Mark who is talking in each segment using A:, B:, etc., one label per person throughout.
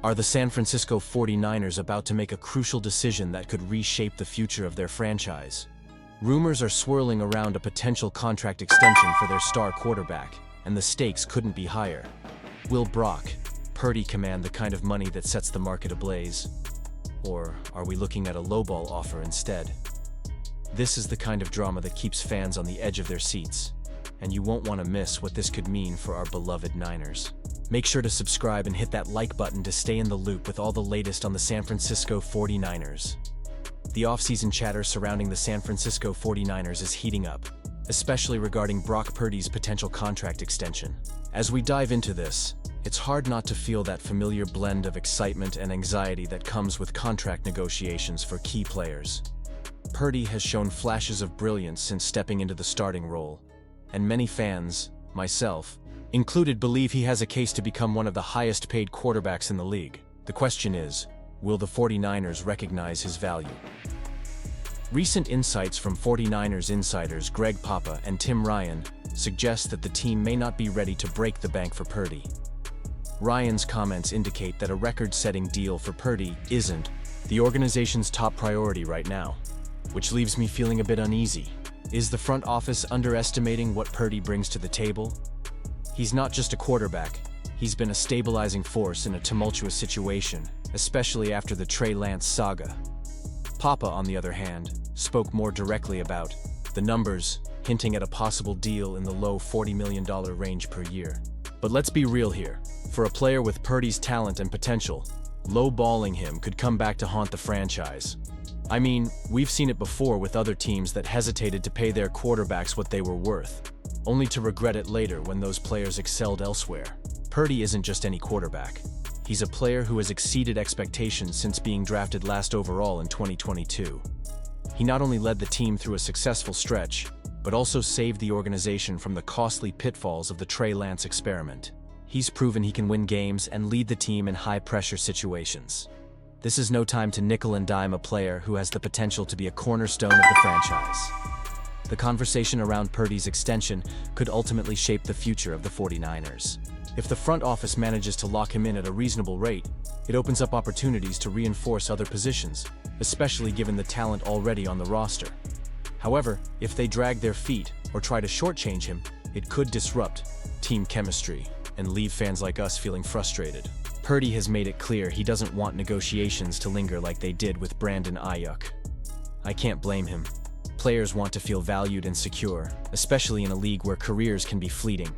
A: Are the San Francisco 49ers about to make a crucial decision that could reshape the future of their franchise? Rumors are swirling around a potential contract extension for their star quarterback, and the stakes couldn't be higher. Will Brock Purdy command the kind of money that sets the market ablaze? Or are we looking at a lowball offer instead? This is the kind of drama that keeps fans on the edge of their seats, and you won't want to miss what this could mean for our beloved Niners. Make sure to subscribe and hit that like button to stay in the loop with all the latest on the San Francisco 49ers. The offseason chatter surrounding the San Francisco 49ers is heating up, especially regarding Brock Purdy's potential contract extension. As we dive into this, it's hard not to feel that familiar blend of excitement and anxiety that comes with contract negotiations for key players. Purdy has shown flashes of brilliance since stepping into the starting role, and many fans, myself included, believe he has a case to become one of the highest-paid quarterbacks in the league. The question is, will the 49ers recognize his value? Recent insights from 49ers insiders Greg Papa and Tim Ryan suggest that the team may not be ready to break the bank for Purdy. Ryan's comments indicate that a record-setting deal for Purdy isn't the organization's top priority right now, which leaves me feeling a bit uneasy. Is the front office underestimating what Purdy brings to the table? He's not just a quarterback, he's been a stabilizing force in a tumultuous situation, especially after the Trey Lance saga. Papa, on the other hand, spoke more directly about the numbers, hinting at a possible deal in the low $40 million range per year. But let's be real here. For a player with Purdy's talent and potential, low-balling him could come back to haunt the franchise. I mean, we've seen it before with other teams that hesitated to pay their quarterbacks what they were worth, only to regret it later when those players excelled elsewhere. Purdy isn't just any quarterback. He's a player who has exceeded expectations since being drafted last overall in 2022. He not only led the team through a successful stretch, but also saved the organization from the costly pitfalls of the Trey Lance experiment. He's proven he can win games and lead the team in high-pressure situations. This is no time to nickel and dime a player who has the potential to be a cornerstone of the franchise. The conversation around Purdy's extension could ultimately shape the future of the 49ers. If the front office manages to lock him in at a reasonable rate, it opens up opportunities to reinforce other positions, especially given the talent already on the roster. However, if they drag their feet or try to shortchange him, it could disrupt team chemistry and leave fans like us feeling frustrated. Purdy has made it clear he doesn't want negotiations to linger like they did with Brandon Ayuk. I can't blame him. Players want to feel valued and secure, especially in a league where careers can be fleeting.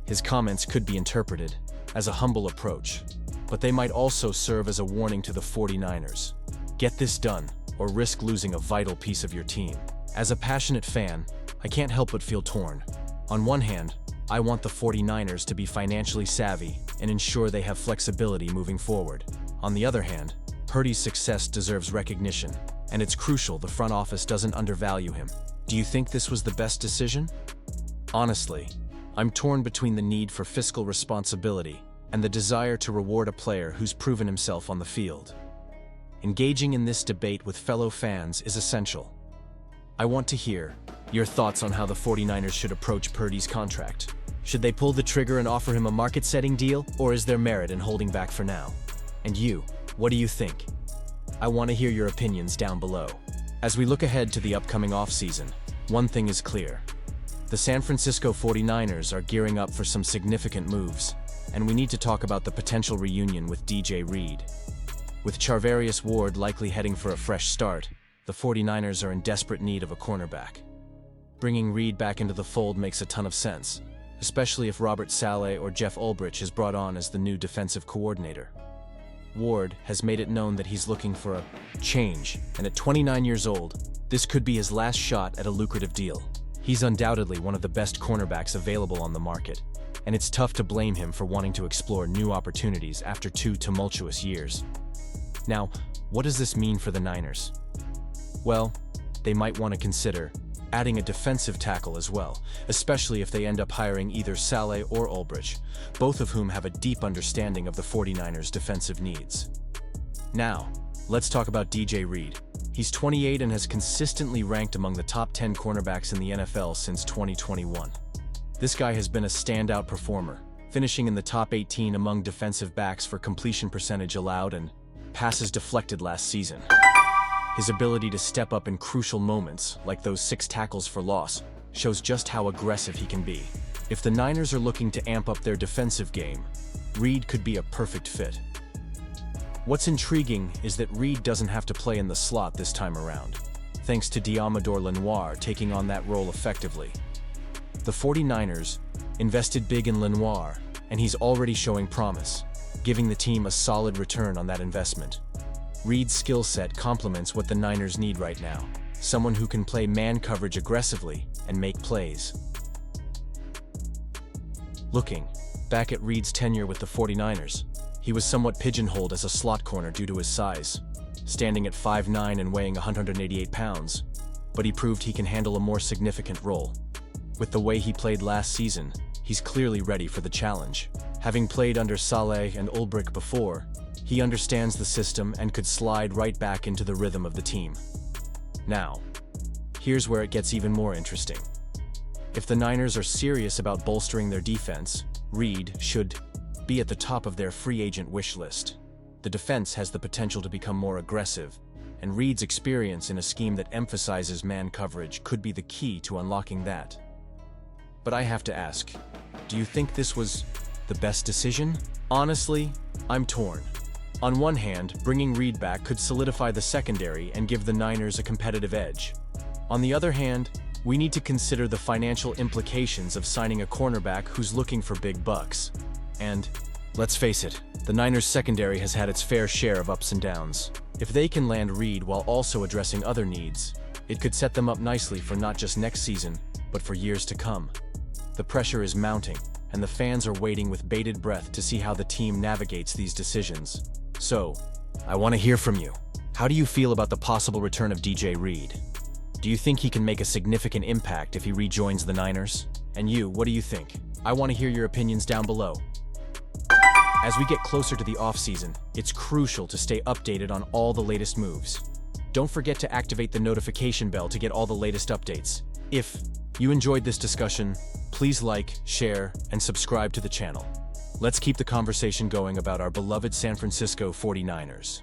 A: His comments could be interpreted as a humble approach, but they might also serve as a warning to the 49ers. Get this done, or risk losing a vital piece of your team. As a passionate fan, I can't help but feel torn. On one hand, I want the 49ers to be financially savvy and ensure they have flexibility moving forward. On the other hand, Purdy's success deserves recognition, and it's crucial the front office doesn't undervalue him. Do you think this was the best decision? Honestly, I'm torn between the need for fiscal responsibility and the desire to reward a player who's proven himself on the field. Engaging in this debate with fellow fans is essential. I want to hear your thoughts on how the 49ers should approach Purdy's contract. Should they pull the trigger and offer him a market-setting deal, or is there merit in holding back for now? And you, what do you think? I want to hear your opinions down below. As we look ahead to the upcoming offseason, one thing is clear. The San Francisco 49ers are gearing up for some significant moves, and we need to talk about the potential reunion with DJ Reed. With Charvarius Ward likely heading for a fresh start, the 49ers are in desperate need of a cornerback. Bringing Reed back into the fold makes a ton of sense, especially if Robert Saleh or Jeff Ulbrich is brought on as the new defensive coordinator. Ward has made it known that he's looking for a change, and at 29 years old, this could be his last shot at a lucrative deal. He's undoubtedly one of the best cornerbacks available on the market, and it's tough to blame him for wanting to explore new opportunities after 2 tumultuous years. Now, what does this mean for the Niners? Well, they might want to consider adding a defensive tackle as well, especially if they end up hiring either Saleh or Ulbrich, both of whom have a deep understanding of the 49ers' defensive needs. Now, let's talk about DJ Reed. He's 28 and has consistently ranked among the top 10 cornerbacks in the NFL since 2021. This guy has been a standout performer, finishing in the top 18 among defensive backs for completion percentage allowed and passes deflected last season. His ability to step up in crucial moments, like those 6 tackles for loss, shows just how aggressive he can be. If the Niners are looking to amp up their defensive game, Reed could be a perfect fit. What's intriguing is that Reed doesn't have to play in the slot this time around, thanks to Diamador Lenoir taking on that role effectively. The 49ers invested big in Lenoir, and he's already showing promise, giving the team a solid return on that investment. Reed's skill set complements what the Niners need right now, someone who can play man coverage aggressively and make plays. Looking back at Reed's tenure with the 49ers, he was somewhat pigeonholed as a slot corner due to his size, standing at 5'9" and weighing 188 pounds, but he proved he can handle a more significant role. With the way he played last season, he's clearly ready for the challenge. Having played under Saleh and Ulbrich before, he understands the system and could slide right back into the rhythm of the team. Now, here's where it gets even more interesting. If the Niners are serious about bolstering their defense, Reed should be at the top of their free agent wish list. The defense has the potential to become more aggressive, and Reed's experience in a scheme that emphasizes man coverage could be the key to unlocking that. But I have to ask, do you think this was the best decision? Honestly, I'm torn. On one hand, bringing Reed back could solidify the secondary and give the Niners a competitive edge. On the other hand, we need to consider the financial implications of signing a cornerback who's looking for big bucks. And, let's face it, the Niners' secondary has had its fair share of ups and downs. If they can land Reed while also addressing other needs, it could set them up nicely for not just next season, but for years to come. The pressure is mounting, and the fans are waiting with bated breath to see how the team navigates these decisions. So, I want to hear from you. How do you feel about the possible return of DJ Reed? Do you think he can make a significant impact if he rejoins the Niners? And you, what do you think? I want to hear your opinions down below. As we get closer to the offseason, it's crucial to stay updated on all the latest moves. Don't forget to activate the notification bell to get all the latest updates. If you enjoyed this discussion, please like, share, and subscribe to the channel. Let's keep the conversation going about our beloved San Francisco 49ers.